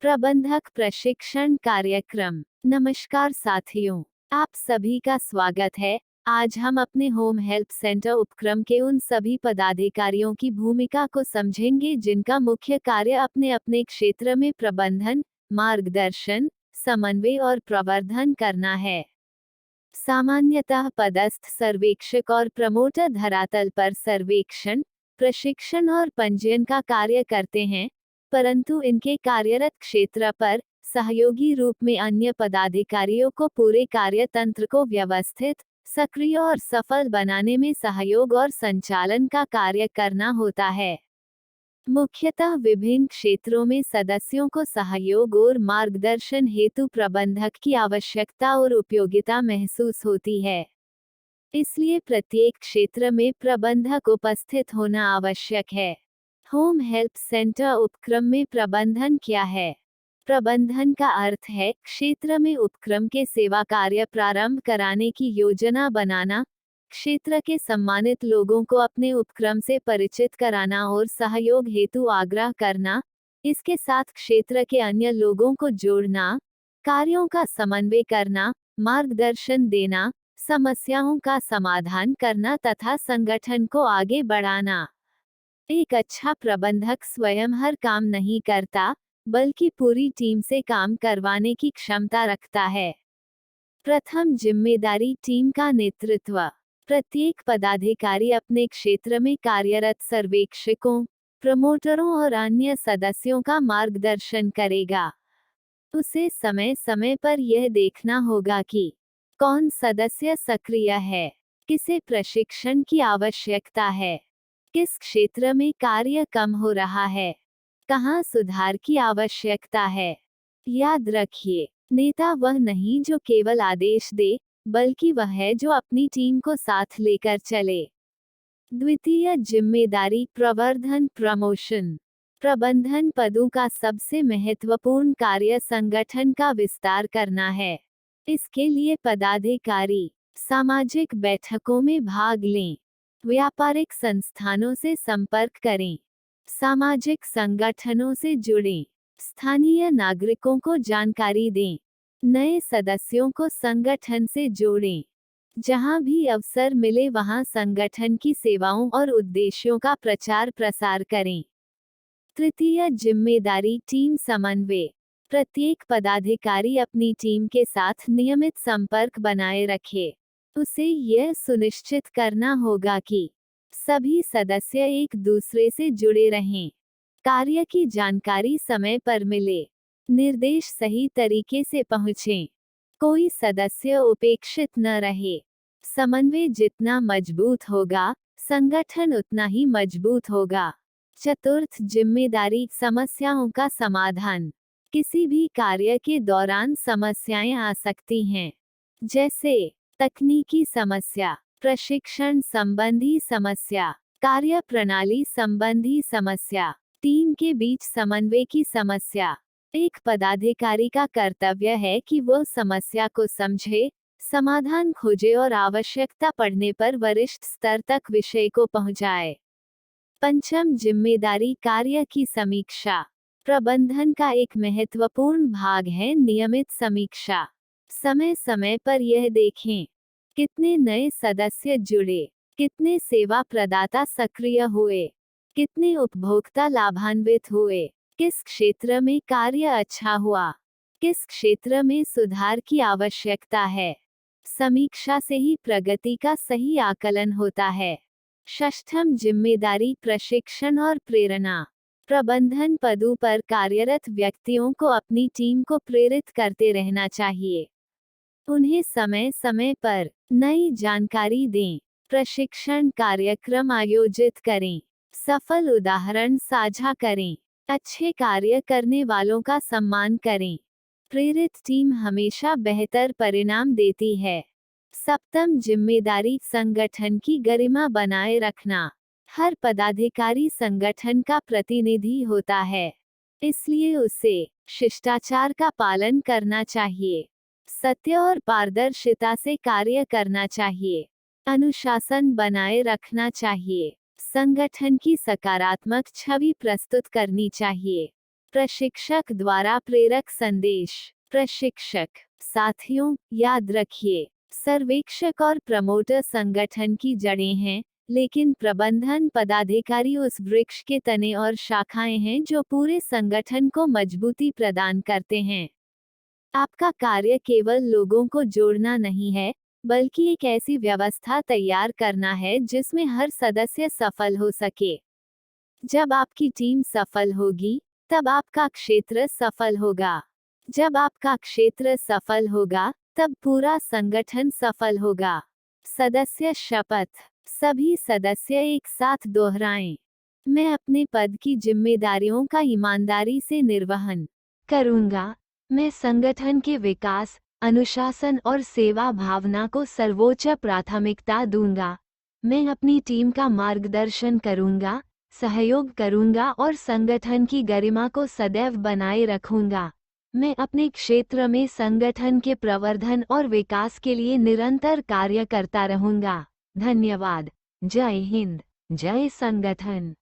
प्रबंधक प्रशिक्षण कार्यक्रम। नमस्कार साथियों, आप सभी का स्वागत है। आज हम अपने होम हेल्प सेंटर उपक्रम के उन सभी पदाधिकारियों की भूमिका को समझेंगे जिनका मुख्य कार्य अपने अपने क्षेत्र में प्रबंधन, मार्गदर्शन, समन्वय और प्रवर्धन करना है। सामान्यतः पदस्थ सर्वेक्षक और प्रमोटर धरातल पर सर्वेक्षण, प्रशिक्षण और पंजीयन का कार्य करते हैं, परंतु इनके कार्यरत क्षेत्र पर सहयोगी रूप में अन्य पदाधिकारियों को पूरे कार्यतंत्र को व्यवस्थित, सक्रिय और सफल बनाने में सहयोग और संचालन का कार्य करना होता है। मुख्यतः विभिन्न क्षेत्रों में सदस्यों को सहयोग और मार्गदर्शन हेतु प्रबंधक की आवश्यकता और उपयोगिता महसूस होती है। इसलिए प्रत्येक क्षेत्र में प्रबंधक उपस्थित होना आवश्यक है। होम हेल्प सेंटर उपक्रम में प्रबंधन क्या है? प्रबंधन का अर्थ है क्षेत्र में उपक्रम के सेवा कार्य प्रारंभ कराने की योजना बनाना, क्षेत्र के सम्मानित लोगों को अपने उपक्रम से परिचित कराना और सहयोग हेतु आग्रह करना, इसके साथ क्षेत्र के अन्य लोगों को जोड़ना, कार्यों का समन्वय करना, मार्गदर्शन देना, समस्याओं का समाधान करना तथा संगठन को आगे बढ़ाना। एक अच्छा प्रबंधक स्वयं हर काम नहीं करता, बल्कि पूरी टीम से काम करवाने की क्षमता रखता है। प्रथम जिम्मेदारी टीम का नेतृत्व। प्रत्येक पदाधिकारी अपने क्षेत्र में कार्यरत सर्वेक्षकों, प्रमोटरों और अन्य सदस्यों का मार्गदर्शन करेगा। उसे समय समय पर यह देखना होगा कि कौन सदस्य सक्रिय है, किसे प्रशिक्षण की आवश्यकता है, किस क्षेत्र में कार्य कम हो रहा है, कहाँ सुधार की आवश्यकता है। याद रखिए, नेता वह नहीं जो केवल आदेश दे, बल्कि वह है जो अपनी टीम को साथ लेकर चले। द्वितीय जिम्मेदारी प्रवर्धन प्रमोशन। प्रबंधन पदों का सबसे महत्वपूर्ण कार्य संगठन का विस्तार करना है। इसके लिए पदाधिकारी सामाजिक बैठकों में भाग लें, व्यापारिक संस्थानों से संपर्क करें, सामाजिक संगठनों से जुड़ें, स्थानीय नागरिकों को जानकारी दें, नए सदस्यों को संगठन से जोड़ें। जहां भी अवसर मिले वहां संगठन की सेवाओं और उद्देश्यों का प्रचार प्रसार करें। तृतीय जिम्मेदारी टीम समन्वय। प्रत्येक पदाधिकारी अपनी टीम के साथ नियमित संपर्क बनाए रखे। उसे यह सुनिश्चित करना होगा कि सभी सदस्य एक दूसरे से जुड़े रहें, कार्य की जानकारी समय पर मिले, निर्देश सही तरीके से पहुंचें, कोई सदस्य उपेक्षित न रहे। समन्वय जितना मजबूत होगा, संगठन उतना ही मजबूत होगा। चतुर्थ जिम्मेदारी समस्याओं का समाधान। किसी भी कार्य के दौरान समस्याएं आ सकती हैं, जैसे तकनीकी समस्या, प्रशिक्षण संबंधी समस्या, कार्य प्रणाली संबंधी समस्या, टीम के बीच समन्वय की समस्या। एक पदाधिकारी का कर्तव्य है कि वह समस्या को समझे, समाधान खोजे और आवश्यकता पड़ने पर वरिष्ठ स्तर तक विषय को पहुंचाए। पंचम जिम्मेदारी कार्य की समीक्षा। प्रबंधन का एक महत्वपूर्ण भाग है नियमित समीक्षा। समय समय पर यह देखें कितने नए सदस्य जुड़े, कितने सेवा प्रदाता सक्रिय हुए, कितने उपभोक्ता लाभान्वित हुए, किस क्षेत्र में कार्य अच्छा हुआ, किस क्षेत्र में सुधार की आवश्यकता है। समीक्षा से ही प्रगति का सही आकलन होता है। षष्ठम जिम्मेदारी प्रशिक्षण और प्रेरणा। प्रबंधन पदों पर कार्यरत व्यक्तियों को अपनी टीम को प्रेरित करते रहना चाहिए। उन्हें समय समय पर नई जानकारी दें, प्रशिक्षण कार्यक्रम आयोजित करें, सफल उदाहरण साझा करें, अच्छे कार्य करने वालों का सम्मान करें। प्रेरित टीम हमेशा बेहतर परिणाम देती है। सप्तम जिम्मेदारी संगठन की गरिमा बनाए रखना। हर पदाधिकारी संगठन का प्रतिनिधि होता है, इसलिए उसे शिष्टाचार का पालन करना चाहिए, सत्य और पारदर्शिता से कार्य करना चाहिए, अनुशासन बनाए रखना चाहिए, संगठन की सकारात्मक छवि प्रस्तुत करनी चाहिए। प्रशिक्षक द्वारा प्रेरक संदेश। प्रशिक्षक। साथियों, याद रखिए, सर्वेक्षक और प्रमोटर संगठन की जड़ें हैं, लेकिन प्रबंधन पदाधिकारी उस वृक्ष के तने और शाखाएं हैं जो पूरे संगठन को मजबूती प्रदान करते हैं। आपका कार्य केवल लोगों को जोड़ना नहीं है, बल्कि एक ऐसी व्यवस्था तैयार करना है जिसमें हर सदस्य सफल हो सके। जब आपकी टीम सफल होगी, तब आपका क्षेत्र सफल होगा। जब आपका क्षेत्र सफल होगा, तब पूरा संगठन सफल होगा। सदस्य शपथ। सभी सदस्य एक साथ दोहराएं। मैं अपने पद की जिम्मेदारियों का ईमानदारी से निर्वहन करूंगा। मैं संगठन के विकास, अनुशासन और सेवा भावना को सर्वोच्च प्राथमिकता दूंगा। मैं अपनी टीम का मार्गदर्शन करूंगा, सहयोग करूंगा और संगठन की गरिमा को सदैव बनाए रखूंगा। मैं अपने क्षेत्र में संगठन के प्रवर्धन और विकास के लिए निरंतर कार्य करता रहूंगा। धन्यवाद। जय हिंद, जय संगठन।